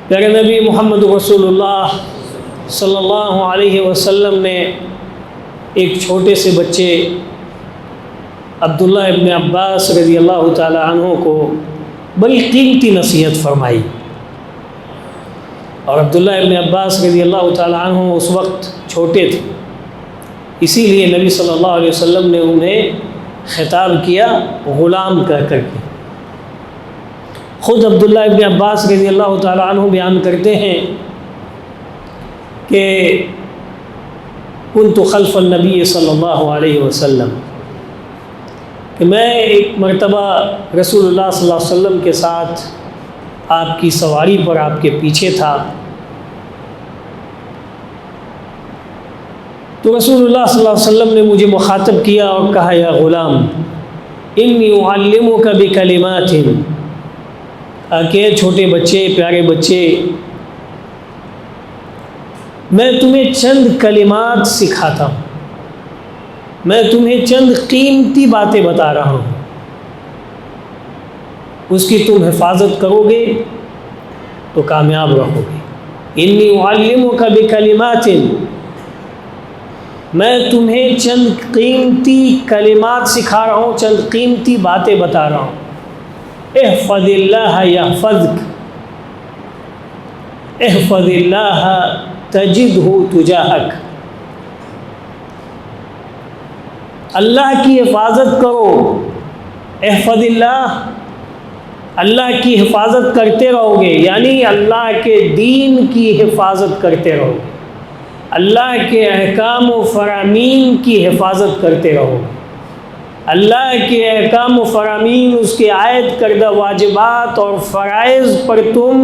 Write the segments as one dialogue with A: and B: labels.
A: پیارے نبی محمد رسول اللہ صلی اللہ علیہ وسلم نے ایک چھوٹے سے بچے عبداللہ ابن عباس رضی اللہ تعالی عنہ کو بڑی قیمتی نصیحت فرمائی، اور عبداللہ ابن عباس رضی اللہ تعالی عنہ اس وقت چھوٹے تھے، اسی لیے نبی صلی اللہ علیہ وسلم نے انہیں خطاب کیا غلام کہہ کر کے۔ خود عبداللہ ابن عباس رضی اللہ تعالی عنہ بیان کرتے ہیں کہ کنت خلف النبی صلی اللہ علیہ وسلم، کہ میں ایک مرتبہ رسول اللہ صلی اللہ علیہ وسلم کے ساتھ آپ کی سواری پر آپ کے پیچھے تھا، تو رسول اللہ صلی اللہ علیہ وسلم نے مجھے مخاطب کیا اور کہا یا غلام انی اعلمک بکلمات، کہ چھوٹے بچے پیارے بچے میں تمہیں چند کلمات سکھاتا ہوں، میں تمہیں چند قیمتی باتیں بتا رہا ہوں، اس کی تم حفاظت کرو گے تو کامیاب رہو گے۔ انی اعلمک بکلمات، میں تمہیں چند قیمتی کلمات سکھا رہا ہوں، چند قیمتی باتیں بتا رہا ہوں۔ احفظ اللہ یحفظک، احفظ اللہ تجدہ تجاہک، اللہ کی حفاظت کرو، احفظ اللہ، اللہ کی حفاظت کرتے رہو گے، یعنی اللہ کے دین کی حفاظت کرتے رہو گے، اللہ کے احکام و فرامین کی حفاظت کرتے رہو گے، اللہ کے احکام و فرامین، اس کے عائد کردہ واجبات اور فرائض پر تم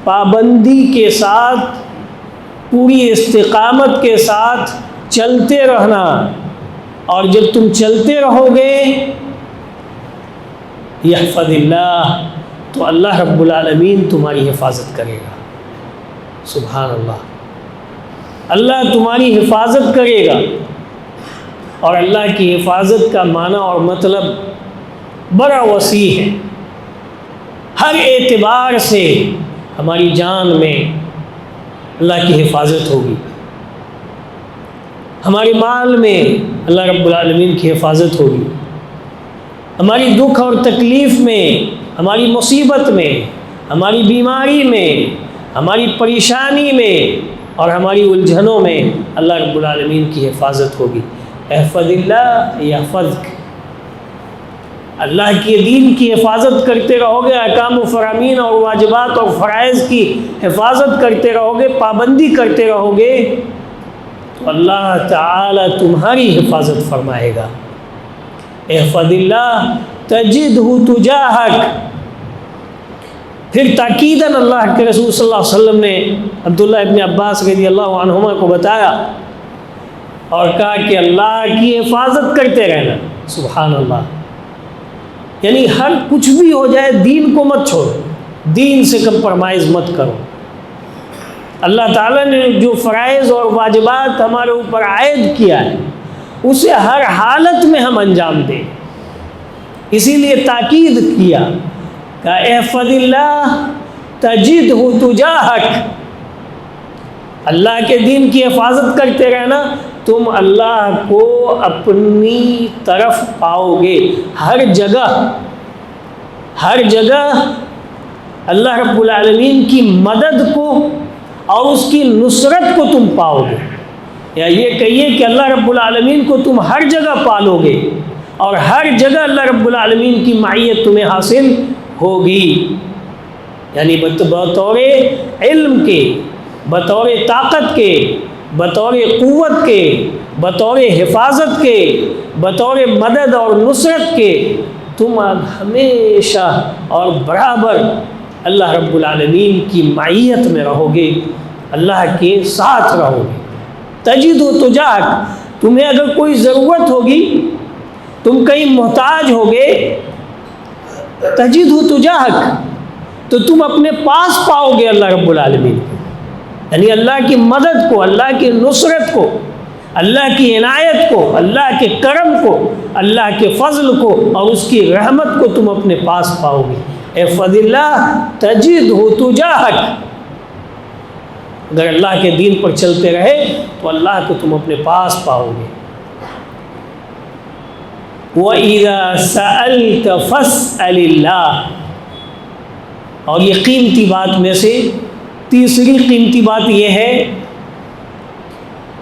A: پابندی کے ساتھ، پوری استقامت کے ساتھ چلتے رہنا، اور جب تم چلتے رہو گے یحفظ اللہ، تو اللہ رب العالمین تمہاری حفاظت کرے گا۔ سبحان اللہ، اللہ تمہاری حفاظت کرے گا، اور اللہ کی حفاظت کا معنی اور مطلب بڑا وسیع ہے، ہر اعتبار سے ہماری جان میں اللہ کی حفاظت ہوگی، ہمارے مال میں اللہ رب العالمین کی حفاظت ہوگی، ہماری دکھ اور تکلیف میں، ہماری مصیبت میں، ہماری بیماری میں، ہماری پریشانی میں اور ہماری الجھنوں میں اللہ رب العالمین کی حفاظت ہوگی۔ احفظ اللہ یحفظک، اللہ کے دین کی حفاظت کرتے رہو گے، احکام و فرامین اور واجبات اور فرائض کی حفاظت کرتے رہو گے، پابندی کرتے رہو گے، تو اللہ تعالی تمہاری حفاظت فرمائے گا۔ احفظ اللہ تجدہ تجاہک، پھر تاکیداً اللہ کے رسول صلی اللہ علیہ وسلم نے عبداللہ ابن عباس رضی اللہ عنہما کو بتایا اور کہا کہ اللہ کی حفاظت کرتے رہنا۔ سبحان اللہ، یعنی ہر کچھ بھی ہو جائے دین کو مت چھوڑو، دین سے کمپرمائز مت کرو۔ اللہ تعالیٰ نے جو فرائض اور واجبات ہمارے اوپر عائد کیا ہے اسے ہر حالت میں ہم انجام دیں، اسی لیے تاکید کیا کہ احفظ اللہ تجدہ تجاہک، اللہ کے دین کی حفاظت کرتے رہنا، تم اللہ کو اپنی طرف پاؤ گے، ہر جگہ ہر جگہ اللہ رب العالمین کی مدد کو اور اس کی نصرت کو تم پاؤ گے، یا یہ کہیے کہ اللہ رب العالمین کو تم ہر جگہ پالو گے، اور ہر جگہ اللہ رب العالمین کی معیت تمہیں حاصل ہوگی، یعنی بطور علم کے، بطور طاقت کے، بطور قوت کے، بطور حفاظت کے، بطور مدد اور نصرت کے، تم ہمیشہ اور برابر اللہ رب العالمین کی معیت میں رہو گے، اللہ کے ساتھ رہو گے۔ تجدہ تجاہک، تمہیں اگر کوئی ضرورت ہوگی، تم کہیں محتاج ہوگے، تجدہ تجاہک، تو تم اپنے پاس پاؤ گے اللہ رب العالمین کو، یعنی اللہ کی مدد کو، اللہ کی نصرت کو، اللہ کی عنایت کو، اللہ کے کرم کو، اللہ کے فضل کو اور اس کی رحمت کو تم اپنے پاس پاؤ گے۔ احفظ اللہ تجدہ تجاہک، اگر اللہ کے دین پر چلتے رہے تو اللہ کو تم اپنے پاس پاؤ گے۔ وَإِذَا سَأَلْتَ فَاسْأَلِ اللَّهِ، اور یہ قیمتی بات میں سے تیسری قیمتی بات یہ ہے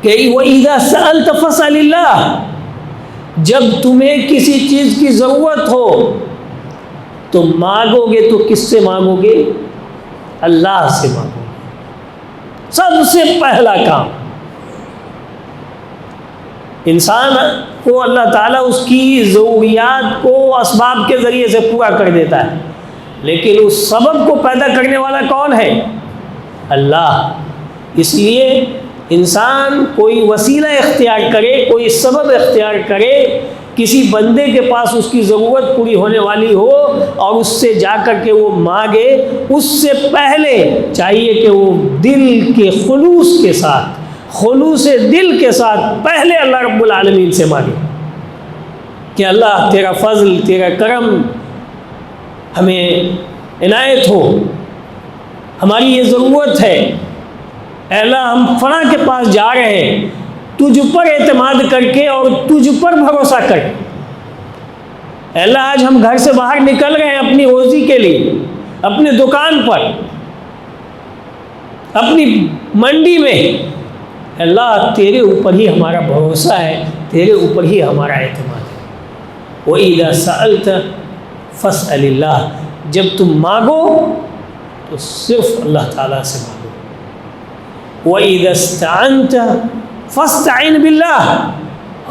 A: کہ وَإِذَا سَأَلْتَ فَاسْأَلِ اللَّهِ، جب تمہیں کسی چیز کی ضرورت ہو تو مانگو گے تو کس سے مانگو گے؟ اللہ سے مانگو گے۔ سب سے پہلا کام، انسان کو اللہ تعالیٰ اس کی ضروریات کو اسباب کے ذریعے سے پورا کر دیتا ہے، لیکن اس سبب کو پیدا کرنے والا کون ہے؟ اللہ۔ اس لیے انسان کوئی وسیلہ اختیار کرے، کوئی سبب اختیار کرے، کسی بندے کے پاس اس کی ضرورت پوری ہونے والی ہو اور اس سے جا کر کے وہ مانگے، اس سے پہلے چاہیے کہ وہ دل کے خلوص کے ساتھ، خلوص دل کے ساتھ پہلے اللہ رب العالمین سے مانگے کہ اللہ تیرا فضل، تیرا کرم ہمیں عنایت ہو، ہماری یہ ضرورت ہے، اے اللہ ہم فلاں کے پاس جا رہے ہیں، تجھ پر اعتماد کر کے اور تجھ پر بھروسہ کر کے، اے اللہ آج ہم گھر سے باہر نکل رہے ہیں اپنی روزی کے لیے، اپنی دکان پر، اپنی منڈی میں، اے اللہ تیرے اوپر ہی ہمارا بھروسہ ہے، تیرے اوپر ہی ہمارا اعتماد ہے۔ وَإِذَا سَأَلْتَ فَاسْأَلِ اللَّهِ، جب تم مانگو تو صرف اللہ تعالیٰ سے مانگو۔ وَإِذَا اسْتَعَنْتَ فَاسْتَعِنْ بِاللَّهِ،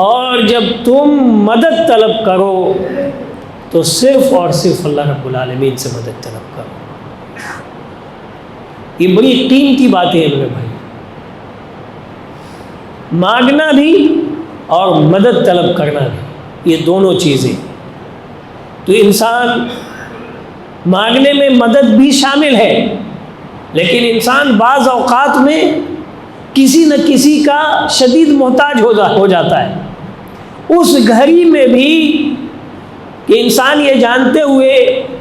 A: اور جب تم مدد طلب کرو تو صرف اور صرف اللہ رب العالمین سے مدد طلب کرو۔ یہ بڑی قیمتی باتیں ہیں میرے بھائی، مانگنا بھی اور مدد طلب کرنا بھی، یہ دونوں چیزیں۔ تو انسان مانگنے میں مدد بھی شامل ہے، لیکن انسان بعض اوقات میں کسی نہ کسی کا شدید محتاج ہو جاتا ہے۔ اس گھڑی میں بھی کہ انسان یہ جانتے ہوئے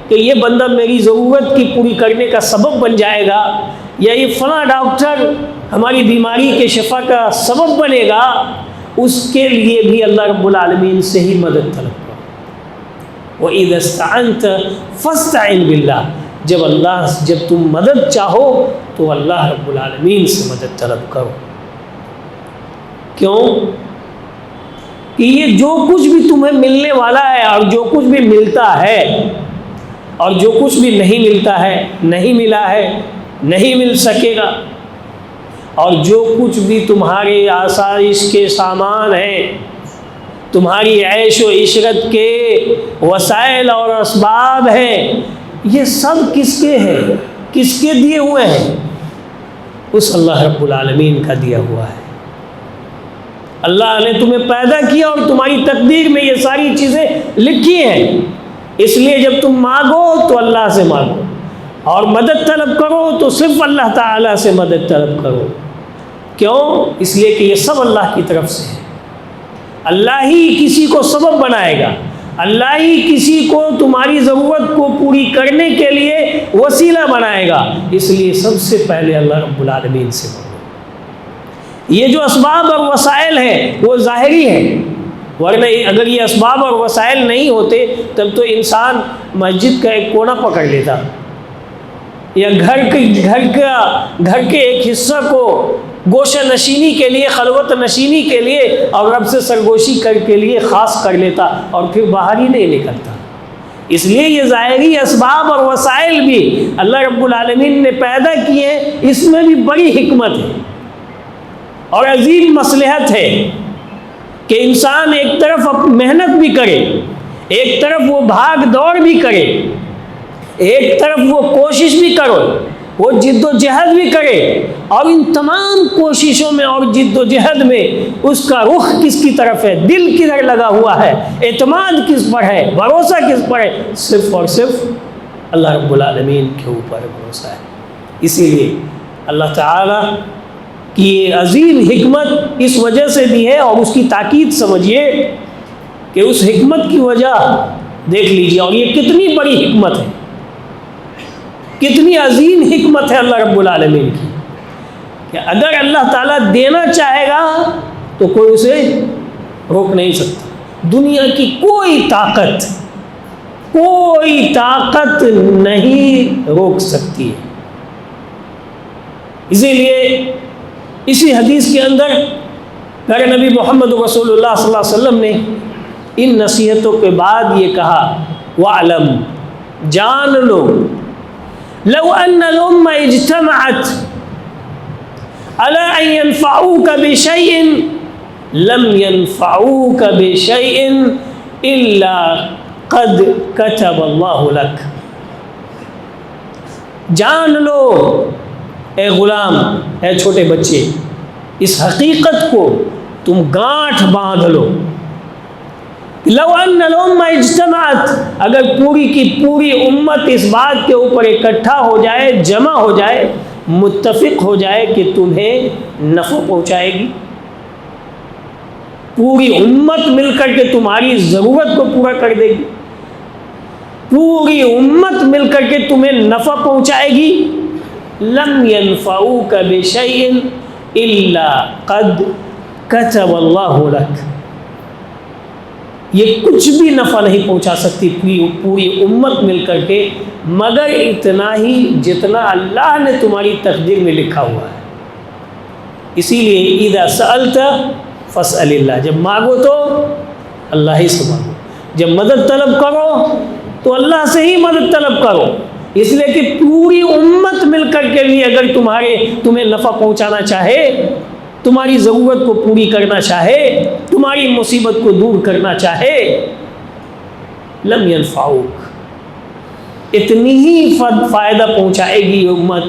A: کہ یہ بندہ میری ضرورت کی پوری کرنے کا سبب بن جائے گا، یا یہ فلاں ڈاکٹر ہماری بیماری کے شفا کا سبب بنے گا، اس کے لیے بھی اللہ رب العالمین سے ہی مدد طلب کرو۔ وَإِذَا اسْتَعَنْتَ فَاسْتَعِنْ بِاللَّهِ، جب تم مدد چاہو تو اللہ رب العالمین سے مدد طلب کرو۔ کیوں؟ کہ یہ جو کچھ بھی تمہیں ملنے والا ہے اور جو کچھ بھی ملتا ہے اور جو کچھ بھی نہیں ملتا ہے، نہیں ملا ہے، نہیں مل سکے گا، اور جو کچھ بھی تمہارے آسائش کے سامان ہیں، تمہاری عیش و عشرت کے وسائل اور اسباب ہیں، یہ سب کس کے ہیں؟ کس کے دیے ہوئے ہیں؟ اس اللہ رب العالمین کا دیا ہوا ہے۔ اللہ نے تمہیں پیدا کیا اور تمہاری تقدیر میں یہ ساری چیزیں لکھی ہیں، اس لیے جب تم مانگو تو اللہ سے مانگو، اور مدد طلب کرو تو صرف اللہ تعالیٰ سے مدد طلب کرو۔ کیوں؟ اس لیے کہ یہ سب اللہ کی طرف سے ہے۔ اللہ ہی کسی کو سبب بنائے گا، اللہ ہی کسی کو تمہاری ضرورت کو پوری کرنے کے لیے وسیلہ بنائے گا، اس لیے سب سے پہلے اللہ رب العالمین سے مانگو۔ یہ جو اسباب اور وسائل ہیں وہ ظاہری ہیں، ورنہ اگر یہ اسباب اور وسائل نہیں ہوتے تب تو انسان مسجد کا ایک کونا پکڑ لیتا، یا گھر کے ایک حصہ کو گوشہ نشینی کے لیے، خلوت نشینی کے لیے اور رب سے سرگوشی کے لیے خاص کر لیتا اور پھر باہر ہی نہیں نکلتا۔ اس لیے یہ ظاہری اسباب اور وسائل بھی اللہ رب العالمین نے پیدا کیے ہیں، اس میں بھی بڑی حکمت ہے اور عظیم مصلحت ہے کہ انسان ایک طرف محنت بھی کرے، ایک طرف وہ بھاگ دوڑ بھی کرے، ایک طرف وہ کوشش بھی کرو، وہ جد و جہد بھی کرے، اور ان تمام کوششوں میں اور جد و جہد میں اس کا رخ کس کی طرف ہے، دل کدھر لگا ہوا ہے، اعتماد کس پر ہے، بھروسہ کس پر ہے؟ صرف اور صرف اللہ رب العالمین کے اوپر بھروسہ ہے۔ اسی لیے اللہ تعالیٰ کی یہ عظیم حکمت اس وجہ سے بھی ہے، اور اس کی تاکید سمجھیے کہ اس حکمت کی وجہ دیکھ لیجیے، اور یہ کتنی بڑی حکمت ہے، کتنی عظیم حکمت ہے اللہ رب العالمین کی، کہ اگر اللہ تعالیٰ دینا چاہے گا تو کوئی اسے روک نہیں سکتا. دنیا کی کوئی طاقت نہیں روک سکتی ہے. اسی لیے اسی حدیث کے اندر پیارے نبی محمد رسول اللہ صلی اللہ علیہ وسلم نے ان نصیحتوں کے بعد یہ کہا وَعْلَمْ جان لو لو ان الامہ اجتمعت على ان ينفعوك بشيء لم ينفعوك بشيء الا قد كتب الله لك. جان لو اے غلام، اے چھوٹے بچے، اس حقیقت کو تم گانٹھ باندھ لو. لو ان الامہ اجتمعت، اگر پوری کی پوری امت اس بات کے اوپر اکٹھا ہو جائے، جمع ہو جائے، متفق ہو جائے کہ تمہیں نفع پہنچائے گی، پوری امت مل کر کے تمہاری ضرورت کو پورا کر دے گی، پوری امت مل کر کے تمہیں نفع پہنچائے گی، لم ينفعوك بشيء الا قد كتب الله لك، یہ کچھ بھی نفع نہیں پہنچا سکتی پوری امت مل کر کے مگر اتنا ہی جتنا اللہ نے تمہاری تقدیر میں لکھا ہوا ہے. اسی لیے اذا سألت فاسأل اللہ، جب مانگو تو اللہ ہی سے مانگو، جب مدد طلب کرو تو اللہ سے ہی مدد طلب کرو. اس لیے کہ پوری امت مل کر کے بھی اگر تمہیں نفع پہنچانا چاہے، تمہاری ضرورت کو پوری کرنا چاہے، تمہاری مصیبت کو دور کرنا چاہے، لم ينفعوک، اتنی ہی فائدہ پہنچائے گی امت،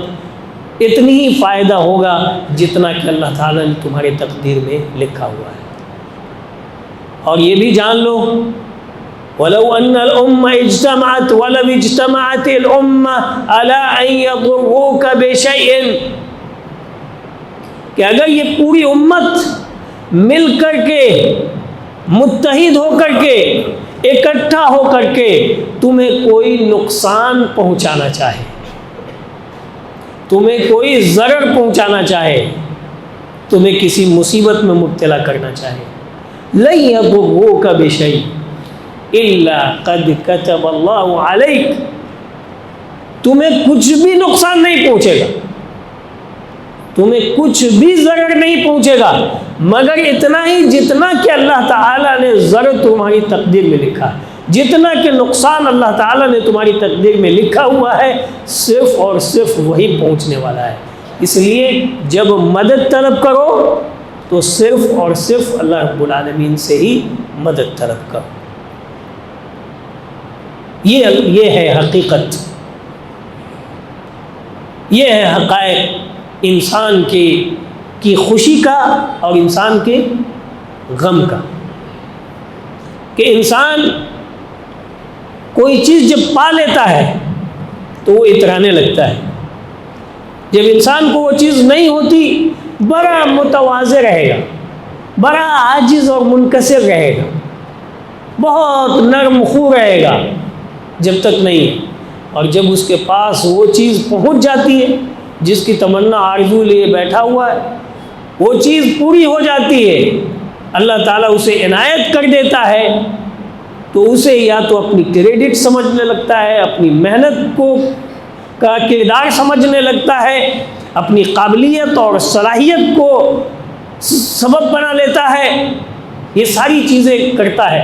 A: اتنی ہی فائدہ ہوگا جتنا کہ اللہ تعالیٰ نے تمہاری تقدیر میں لکھا ہوا ہے. اور یہ بھی جان لو وَلَوْ أَنَّ الْأُمَّةَ اجْتَمَعَتْ وَلَوْ اجْتَمَعَتِ الْأُمَّةُ عَلَىٰ أَن يَضُرُّوكَ بِشَيْءٍ، کہ اگر یہ پوری امت مل کر کے متحد ہو کر کے اکٹھا ہو کر کے تمہیں کوئی نقصان پہنچانا چاہے، تمہیں کوئی ضرر پہنچانا چاہے، تمہیں کسی مصیبت میں مبتلا کرنا چاہے، لَن يَضُرُّوكَ بِشَيْءٍ إِلَّا قَدْ كَتَبَ اللَّهُ عَلَيْكَ، تمہیں کچھ بھی نقصان نہیں پہنچے گا، تمہیں کچھ بھی ضرر نہیں پہنچے گا مگر اتنا ہی جتنا کہ اللہ تعالیٰ نے ضرر تمہاری تقدیر میں لکھا، جتنا کہ نقصان اللہ تعالیٰ نے تمہاری تقدیر میں لکھا ہوا ہے صرف اور صرف وہی پہنچنے والا ہے. اس لیے جب مدد طلب کرو تو صرف اور صرف اللہ رب العالمین سے ہی مدد طلب کرو. یہ ہے حقیقت، یہ ہے حقائق انسان کی خوشی کا اور انسان کے غم کا. کہ انسان کوئی چیز جب پا لیتا ہے تو وہ اترانے لگتا ہے، جب انسان کو وہ چیز نہیں ہوتی بڑا متواضع رہے گا، بڑا عاجز اور منکسر رہے گا، بہت نرم خو رہے گا جب تک نہیں. اور جب اس کے پاس وہ چیز پہنچ جاتی ہے جس کی تمنا آرزو لیے بیٹھا ہوا ہے، وہ چیز پوری ہو جاتی ہے، اللہ تعالیٰ اسے عنایت کر دیتا ہے، تو اسے یا تو اپنی کریڈٹ سمجھنے لگتا ہے، اپنی محنت کا کردار سمجھنے لگتا ہے، اپنی قابلیت اور صلاحیت کو سبب بنا لیتا ہے، یہ ساری چیزیں کرتا ہے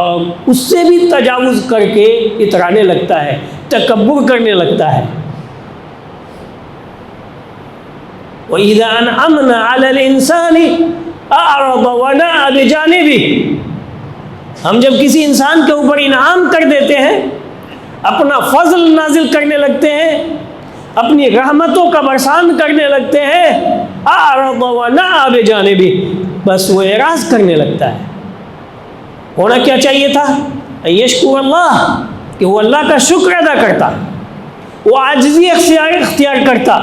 A: اور اس سے بھی تجاوز کر کے اترانے لگتا ہے، تکبر کرنے لگتا ہے. وَإِذَا أَنْعَمْنَا عَلَى الْإِنسَانِ أَعْرَضَ وَنَأَى بِجَانِبِهِ، ہم جب کسی انسان کے اوپر انعام کر دیتے ہیں، اپنا فضل نازل کرنے لگتے ہیں، اپنی رحمتوں کا برسان کرنے لگتے ہیں، أَعْرَضَ وَنَأَى بِجَانِبِهِ، بس وہ اعراض کرنے لگتا ہے. ہونا کیا چاہیے تھا؟ یشکر اللہ، کہ وہ اللہ کا شکر ادا کرتا، وہ عاجزی اختیار کرتا،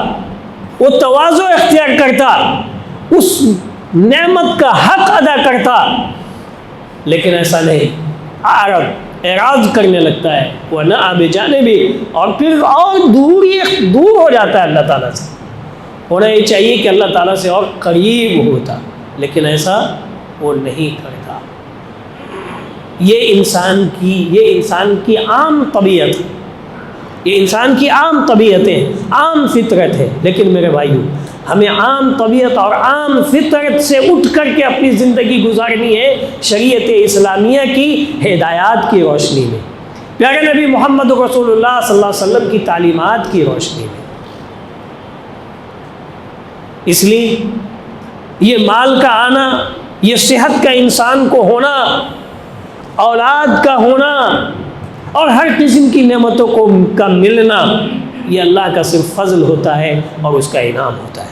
A: وہ تواضع اختیار کرتا، اس نعمت کا حق ادا کرتا. لیکن ایسا نہیں، اعراض کرنے لگتا ہے، وَنَأَى بِجَانِبِهِ، اور پھر اور دور ہو جاتا ہے اللہ تعالیٰ سے، ہونا یہ چاہیے کہ اللہ تعالیٰ سے اور قریب ہوتا، لیکن ایسا وہ نہیں کرتا۔ یہ انسان کی عام طبیعت، یہ انسان کی عام طبیعتیں، عام فطرت ہے۔ لیکن میرے بھائیو، ہمیں عام طبیعت اور عام فطرت سے اٹھ کر کے اپنی زندگی گزارنی ہے شریعت اسلامیہ کی ہدایات کی روشنی میں، پیارے نبی محمد رسول اللہ صلی اللہ علیہ وسلم کی تعلیمات کی روشنی میں۔ اس لیے یہ مال کا آنا، یہ صحت کا انسان کو ہونا، اولاد کا ہونا اور ہر قسم کی نعمتوں کا ملنا، یہ اللہ کا صرف فضل ہوتا ہے اور اس کا انعام ہوتا ہے۔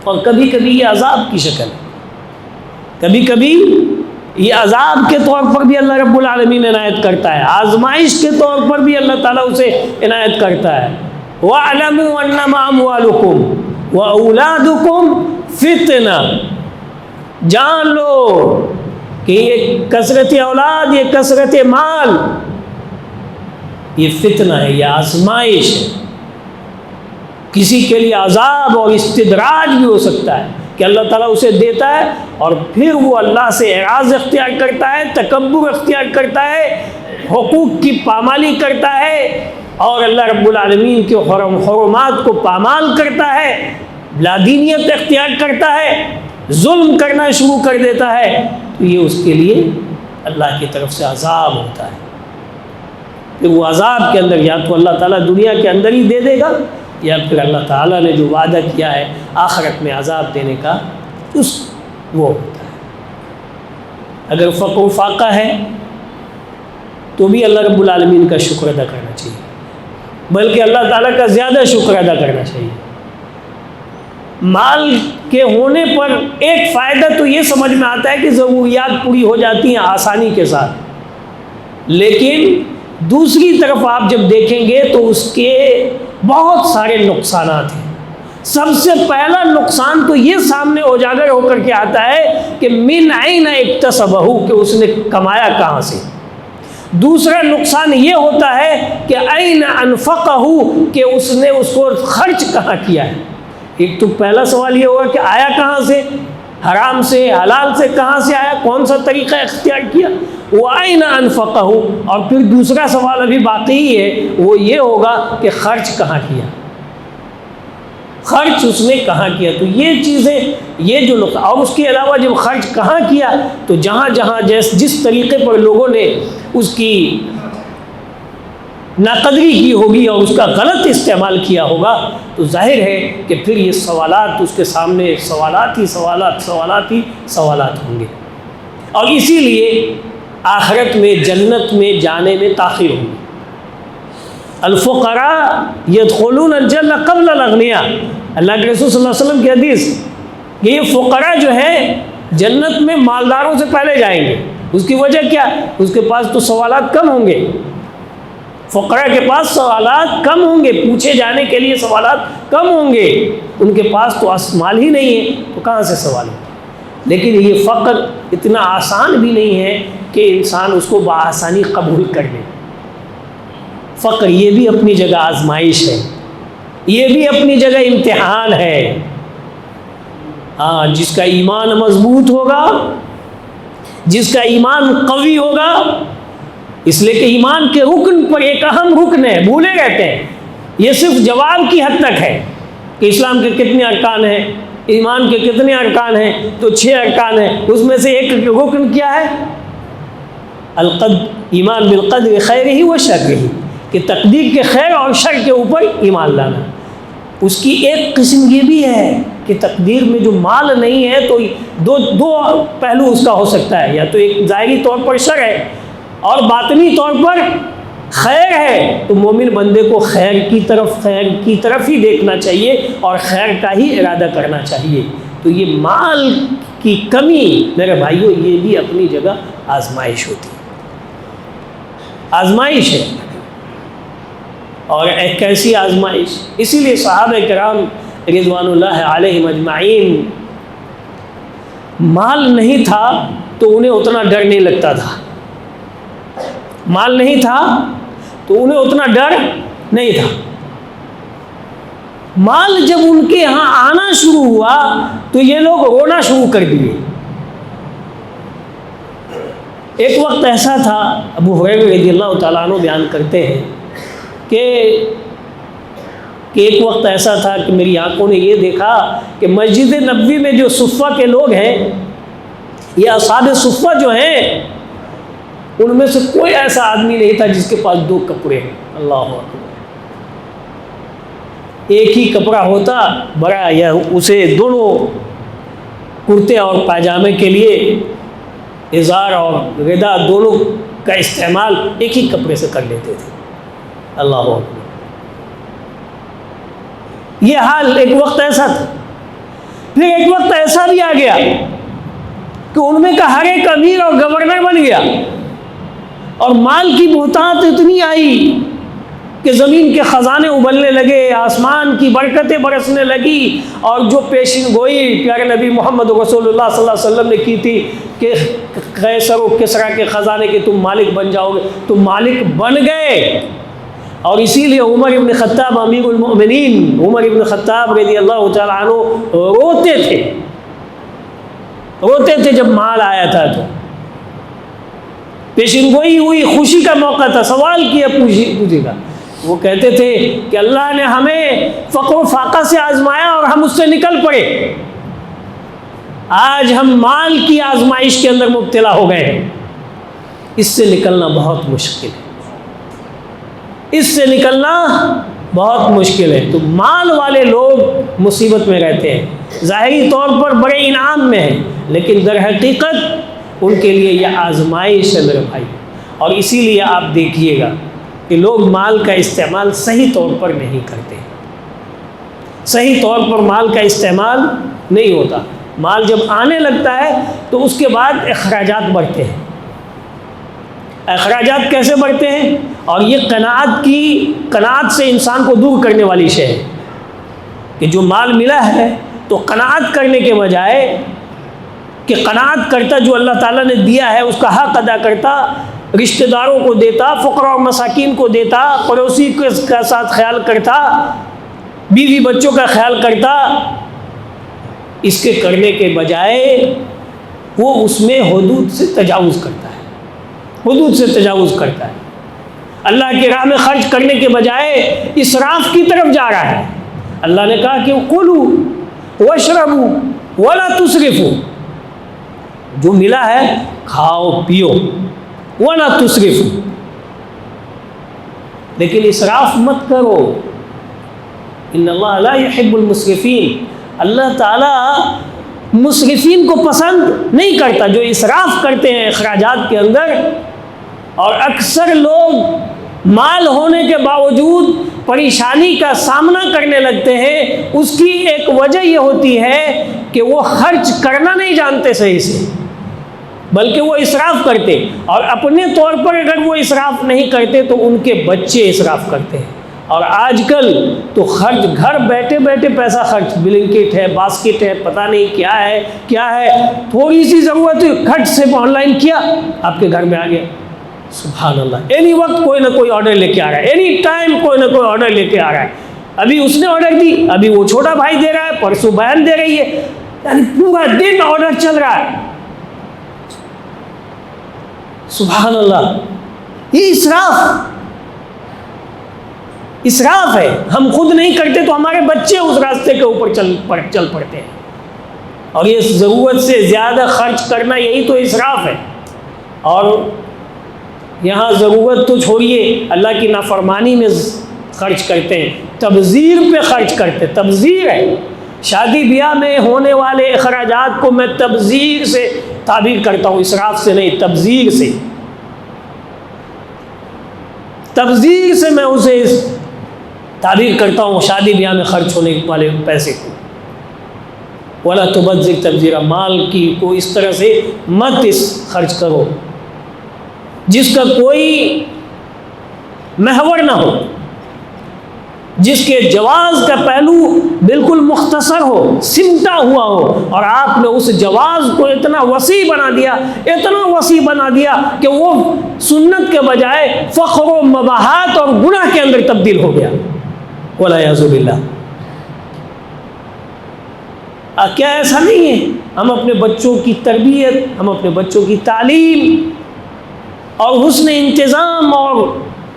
A: اور کبھی کبھی یہ عذاب کی شکل ہے، کبھی کبھی یہ عذاب کے طور پر بھی اللہ رب العالمین عنایت کرتا ہے، آزمائش کے طور پر بھی اللہ تعالیٰ اسے عنایت کرتا ہے۔ وَاعْلَمُوا أَنَّمَا أَمْوَالُكُمْ وَأَوْلَادُكُمْ فِتْنَةٌ، جان لو کہ یہ کثرت اولاد، یہ کثرت مال، یہ فتنہ ہے، یہ آزمائش ہے۔ کسی کے لیے عذاب اور استدراج بھی ہو سکتا ہے کہ اللہ تعالیٰ اسے دیتا ہے اور پھر وہ اللہ سے اعراض اختیار کرتا ہے، تکبر اختیار کرتا ہے، حقوق کی پامالی کرتا ہے اور اللہ رب العالمین کے حرمات کو پامال کرتا ہے، لادینیت اختیار کرتا ہے، ظلم کرنا شروع کر دیتا ہے، تو یہ اس کے لیے اللہ کی طرف سے عذاب ہوتا ہے۔ پھر وہ عذاب کے اندر یا تو اللہ تعالیٰ دنیا کے اندر ہی دے دے گا، یا پھر اللہ تعالیٰ نے جو وعدہ کیا ہے آخرت میں عذاب دینے کا وہ ہوتا ہے۔ اگر فقر و فاقہ ہے تو بھی اللہ رب العالمین کا شکر ادا کرنا چاہیے، بلکہ اللہ تعالیٰ کا زیادہ شکر ادا کرنا چاہیے۔ مال کے ہونے پر ایک فائدہ تو یہ سمجھ میں آتا ہے کہ ضروریات پوری ہو جاتی ہیں آسانی کے ساتھ، لیکن دوسری طرف آپ جب دیکھیں گے تو اس کے بہت سارے نقصانات ہیں۔ سب سے پہلا نقصان تو یہ سامنے اجاگر ہو کر کے آتا ہے کہ من عین اکتسبہ، کہ اس نے کمایا کہاں سے۔ دوسرا نقصان یہ ہوتا ہے کہ عین انفقہ، کہ اس نے اس کو خرچ کہاں کیا ہے۔ ایک تو پہلا سوال یہ ہوگا کہ آیا کہاں سے، حرام سے حلال سے کہاں سے آیا، کون سا طریقہ اختیار کیا، وَأَيْنَ أَنفَقَهُ۔ اور پھر دوسرا سوال ابھی باقی ہی ہے، وہ یہ ہوگا کہ خرچ کہاں کیا، خرچ اس نے کہاں کیا۔ تو یہ چیزیں، یہ جو نقطہ، اور اس کے علاوہ جب خرچ کہاں کیا تو جہاں جہاں جس طریقے پر لوگوں نے اس کی ناقدری کی ہوگی اور اس کا غلط استعمال کیا ہوگا، تو ظاہر ہے کہ پھر یہ سوالات اس کے سامنے سوالات ہی سوالات ہوں گے، اور اسی لیے آخرت میں جنت میں جانے میں تاخیر ہوگی۔ الفقراء يدخلون الجنہ قبل الاغنیاء، اللہ کے رسول صلی اللہ علیہ وسلم کی حدیث کہ یہ فقراء جو ہیں جنت میں مالداروں سے پہلے جائیں گے۔ اس کی وجہ کیا؟ اس کے پاس تو سوالات کم ہوں گے، فقراء کے پاس سوالات کم ہوں گے، پوچھے جانے کے لیے سوالات کم ہوں گے، ان کے پاس تو مال ہی نہیں ہے تو کہاں سے سوال ہو۔ لیکن یہ فقر اتنا آسان بھی نہیں ہے کہ انسان اس کو بآسانی قبول کر لے۔ فقر یہ بھی اپنی جگہ آزمائش ہے، یہ بھی اپنی جگہ امتحان ہے۔ ہاں، جس کا ایمان مضبوط ہوگا، جس کا ایمان قوی ہوگا، اس لیے کہ ایمان کے رکن پر ایک اہم رکن ہے، بھولے رہتے ہیں، یہ صرف جواب کی حد تک ہے کہ اسلام کے کتنے ارکان ہیں، ایمان کے کتنے ارکان ہیں، تو 6 ارکان ہیں، اس میں سے ایک رکن کیا ہے؟ ایمان بالقدر خیرہ و شرہ، کہ تقدیر کے خیر اور شر کے اوپر ایمان لانا۔ اس کی ایک قسم یہ بھی ہے کہ تقدیر میں جو مال نہیں ہے تو دو پہلو اس کا ہو سکتا ہے، یا تو ایک ظاہری طور پر شر ہے اور باطنی طور پر خیر ہے، تو مومن بندے کو خیر کی طرف ہی دیکھنا چاہیے اور خیر کا ہی ارادہ کرنا چاہیے۔ تو یہ مال کی کمی میرے بھائیوں، یہ بھی اپنی جگہ آزمائش ہوتی ہے، آزمائش ہے، اور ایک ایسی آزمائش، اسی لیے صحابہ کرام رضوان اللہ علیہم اجمعین، مال نہیں تھا تو انہیں اتنا ڈر نہیں لگتا تھا، مال نہیں تھا تو انہیں اتنا ڈر نہیں تھا، مال جب ان کے ہاں آنا شروع ہوا تو یہ لوگ رونا شروع کر دیے۔ ایک وقت ایسا تھا، ابو ہریرہ رضی اللہ تعالیٰ عنہ بیان کرتے ہیں کہ ایک وقت ایسا تھا کہ میری آنکھوں نے یہ دیکھا کہ مسجد نبوی میں جو صفہ کے لوگ ہیں، یہ اصحاب صفہ جو ہیں، ان میں سے کوئی ایسا آدمی نہیں تھا جس کے پاس 2 کپڑے ہیں۔ اللہ اکبر! ایک ہی کپڑا ہوتا بڑا، یا اسے دونوں کرتے اور پاجامے کے لیے ازار اور ردا دونوں کا استعمال ایک ہی کپڑے سے کر لیتے تھے۔ اللہ اکبر! یہ حال ایک وقت ایسا تھا۔ پھر ایک وقت ایسا بھی آ گیا کہ ان میں کا ہر ایک امیر اور گورنر بن گیا، اور مال کی بہتات اتنی آئی کہ زمین کے خزانے ابلنے لگے، آسمان کی برکتیں برسنے لگی، اور جو پیشین گوئی پیارے نبی محمد رسول اللہ صلی اللہ علیہ وسلم نے کی تھی کہ قیصر و کسریٰ کے خزانے کے تم مالک بن جاؤ گے، تو مالک بن گئے۔ اور اسی لیے عمر ابن خطاب امیر المؤمنین، عمر ابن خطاب رضی اللہ تعالیٰ عنہ روتے تھے جب مال آیا تھا، تو پیشین گوئی ہوئی، خوشی کا موقع تھا، سوال کیا پوچھے گا، وہ کہتے تھے کہ اللہ نے ہمیں فقر و فاقہ سے آزمایا اور ہم اس سے نکل پڑے، آج ہم مال کی آزمائش کے اندر مبتلا ہو گئے ہیں، اس سے نکلنا بہت مشکل ہے، اس سے نکلنا بہت مشکل ہے۔ تو مال والے لوگ مصیبت میں رہتے ہیں، ظاہری طور پر بڑے انعام میں ہیں، لیکن در حقیقت ان کے لیے یہ آزمائش ہے میرے بھائی۔ اور اسی لیے آپ دیکھیے گا کہ لوگ مال کا استعمال صحیح طور پر نہیں کرتے، صحیح طور پر مال کا استعمال نہیں ہوتا۔ مال جب آنے لگتا ہے تو اس کے بعد اخراجات بڑھتے ہیں۔ اخراجات کیسے بڑھتے ہیں؟ اور یہ قناعت سے انسان کو دور کرنے والی شے ہے کہ جو مال ملا ہے تو قناعت کرنے کے بجائے کہ قناعت کرتا، جو اللہ تعالیٰ نے دیا ہے اس کا حق ادا کرتا، رشتہ داروں کو دیتا، فقراء اور مساکین کو دیتا، پڑوسی کے ساتھ خیال کرتا، بیوی بچوں کا خیال کرتا، اس کے کرنے کے بجائے وہ اس میں حدود سے تجاوز کرتا ہے، حدود سے تجاوز کرتا ہے۔ اللہ کی راہ میں خرچ کرنے کے بجائے اسراف کی طرف جا رہا ہے۔ اللہ نے کہا کہ کلوا واشربوا ولا تسرفوا، جو ملا ہے کھاؤ پیو، ولا تسرفوا، لیکن اسراف مت کرو، ان اللہ لا يحب المسرفین، اللہ تعالیٰ مسرفین کو پسند نہیں کرتا، جو اسراف کرتے ہیں اخراجات کے اندر۔ اور اکثر لوگ مال ہونے کے باوجود پریشانی کا سامنا کرنے لگتے ہیں، اس کی ایک وجہ یہ ہوتی ہے کہ وہ خرچ کرنا نہیں جانتے صحیح سے، بلکہ وہ اسراف کرتے، اور اپنے طور پر اگر وہ اسراف نہیں کرتے تو ان کے بچے اسراف کرتے ہیں۔ اور آج کل تو خرچ گھر بیٹھے بیٹھے پیسہ خرچ، بلنکٹ ہے، باسکٹ ہے، پتہ نہیں کیا ہے، تھوڑی سی ضرورت کھٹ سے آن لائن کیا آپ کے گھر میں آ گیا۔ سبحان اللہ، اینی وقت کوئی نہ کوئی آرڈر لے کے آ رہا ہے، اینی ٹائم کوئی نہ کوئی آرڈر لے کے آ رہا ہے، ابھی اس نے آرڈر دی، ابھی وہ چھوٹا بھائی دے رہا ہے، پرسوں بہن دے رہی ہے، یعنی پورا دن آرڈر چل رہا ہے۔ سبحان اللہ، یہ اسراف ہے۔ ہم خود نہیں کرتے تو ہمارے بچے اس راستے کے اوپر چل پڑتے ہیں، اور یہ ضرورت سے زیادہ خرچ کرنا یہی تو اسراف ہے۔ اور یہاں ضرورت تو چھوڑیے، اللہ کی نافرمانی میں خرچ کرتے ہیں، تبذیر پہ خرچ کرتے ہیں، تبذیر ہے۔ شادی بیاہ میں ہونے والے اخراجات کو میں تبذیر سے تعبیر کرتا ہوں، اسراف سے نہیں، تبذیر سے، تبذیر سے میں اسے تعبیر کرتا ہوں شادی بیاہ میں خرچ ہونے والے پیسے کو۔ وَلَا تُبَذِّرْ تَبْذِيرًا، مال کی کو اس طرح سے مت خرچ کرو جس کا کوئی محور نہ ہو، جس کے جواز کا پہلو بالکل مختصر ہو، سمٹا ہوا ہو، اور آپ نے اس جواز کو اتنا وسیع بنا دیا کہ وہ سنت کے بجائے فخر و مباحات اور گناہ کے اندر تبدیل ہو گیا، والعیاذ باللہ۔ کیا ایسا نہیں ہے؟ ہم اپنے بچوں کی تربیت، ہم اپنے بچوں کی تعلیم اور حسن انتظام اور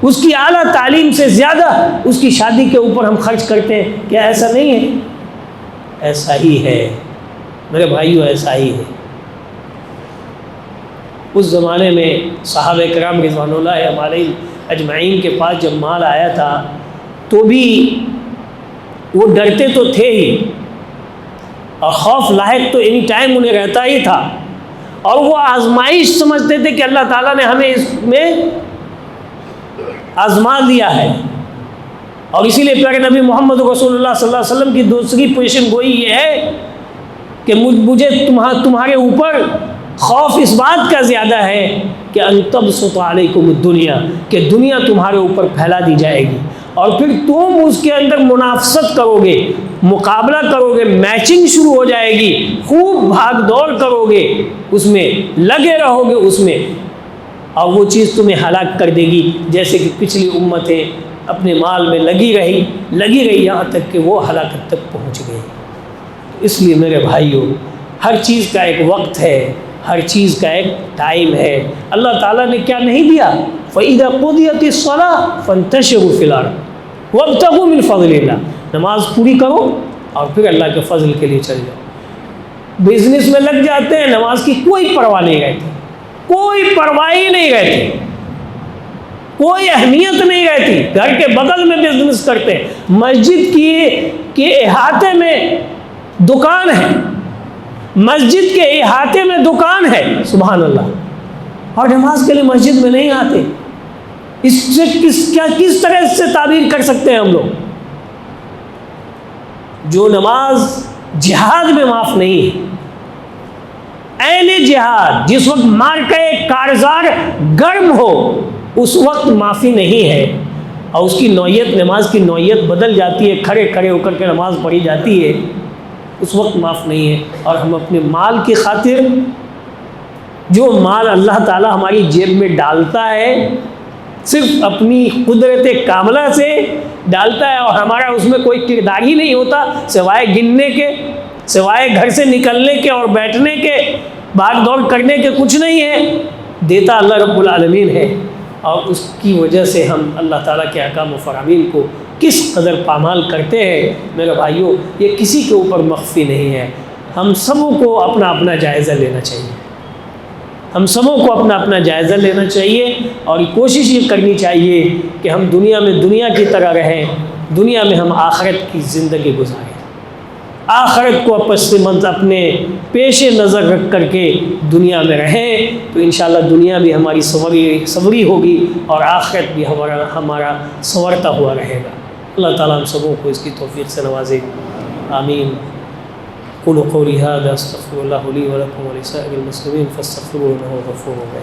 A: اس کی اعلیٰ تعلیم سے زیادہ اس کی شادی کے اوپر ہم خرچ کرتے ہیں، کیا ایسا نہیں ہے؟ ایسا ہی ہے میرے بھائیو، ایسا ہی ہے۔ اس زمانے میں صحابہ کرام رضوان اللہ علیہم اجمعین کے پاس جب مال آیا تھا تو بھی وہ ڈرتے تو تھے ہی، اور خوف لاحق تو اینی ٹائم انہیں رہتا ہی تھا، اور وہ آزمائش سمجھتے تھے کہ اللہ تعالیٰ نے ہمیں اس میں آزما دیا ہے۔ اور اسی لیے پیارے نبی محمد رسول اللہ صلی اللہ علیہ وسلم کی دوسری پوزیشن گوئی یہ ہے کہ مجھے تمہارے اوپر خوف اس بات کا زیادہ ہے کہ ان تبسط علیکم الدنیا، کہ دنیا تمہارے اوپر پھیلا دی جائے گی، اور پھر تم اس کے اندر منافست کرو گے، مقابلہ کرو گے، میچنگ شروع ہو جائے گی، خوب بھاگ دوڑ کرو گے، اس میں لگے رہو گے اس میں، اور وہ چیز تمہیں ہلاک کر دے گی، جیسے کہ پچھلی امتیں اپنے مال میں لگی رہی یہاں تک کہ وہ ہلاکت تک پہنچ گئی۔ اس لیے میرے بھائیوں، ہر چیز کا ایک وقت ہے، ہر چیز کا ایک ٹائم ہے۔ اللہ تعالیٰ نے کیا نہیں دیا؟ فَإِذَا قُضِيَتِ الصَّلَاةُ فَانتَشِرُوا فِي الْأَرْضِ وَابْتَغُوا مِنْ فَضْلِ اللَّهِ، نماز پوری کرو اور پھر اللہ کے فضل کے لیے چل جاؤ۔ بزنس میں لگ جاتے ہیں، نماز کی کوئی پرواہ نہیں رہتی، کوئی پرواہ ہی نہیں رہتی، کوئی اہمیت نہیں رہتی، گھر کے بغل میں بزنس کرتے ہیں، مسجد کے احاطے میں دکان ہے، مسجد کے احاطے میں دکان ہے، سبحان اللہ، اور نماز کے لیے مسجد میں نہیں آتے۔ اس سے کس طرح سے تعبیر کر سکتے ہیں ہم لوگ؟ جو نماز جہاد میں معاف نہیں ہے، عین جہاد، جس وقت مارکہ کارزار گرم ہو اس وقت معافی نہیں ہے، اور اس کی نوعیت، نماز کی نوعیت بدل جاتی ہے، کھڑے کھڑے ہو کر کے نماز پڑھی جاتی ہے، اس وقت معاف نہیں ہے۔ اور ہم اپنے مال کی خاطر، جو مال اللہ تعالیٰ ہماری جیب میں ڈالتا ہے صرف اپنی قدرت کاملہ سے ڈالتا ہے، اور ہمارا اس میں کوئی کردار ہی نہیں ہوتا سوائے گننے کے، سوائے گھر سے نکلنے کے اور بیٹھنے کے، بھاگ دوڑ کرنے کے کچھ نہیں ہے، دیتا اللہ رب العالمین ہے۔ اور اس کی وجہ سے ہم اللہ تعالیٰ کے احکام و فرامین کو کس قدر پامال کرتے ہیں میرے بھائیوں، یہ کسی کے اوپر مخفی نہیں ہے۔ ہم سبوں کو اپنا اپنا جائزہ لینا چاہیے، ہم سبوں کو اپنا اپنا جائزہ لینا چاہیے، اور کوشش یہ کرنی چاہیے کہ ہم دنیا میں دنیا کی طرح رہیں، دنیا میں ہم آخرت کی زندگی گزاریں، آخرت کو اپنے پیش نظر رکھ کر کے دنیا میں رہیں، تو انشاءاللہ دنیا بھی ہماری سوری ہوگی اور آخرت بھی ہمارا سنورتا ہوا رہے گا۔ اللہ تعالیٰ ہم سبوں کو اس کی توفیق سے نوازے، آمین۔ قولوا قولی ھذا استغفر اللہ لی ولکم ولسائر المسلمین فاستغفروہ انہ غفور رحیم۔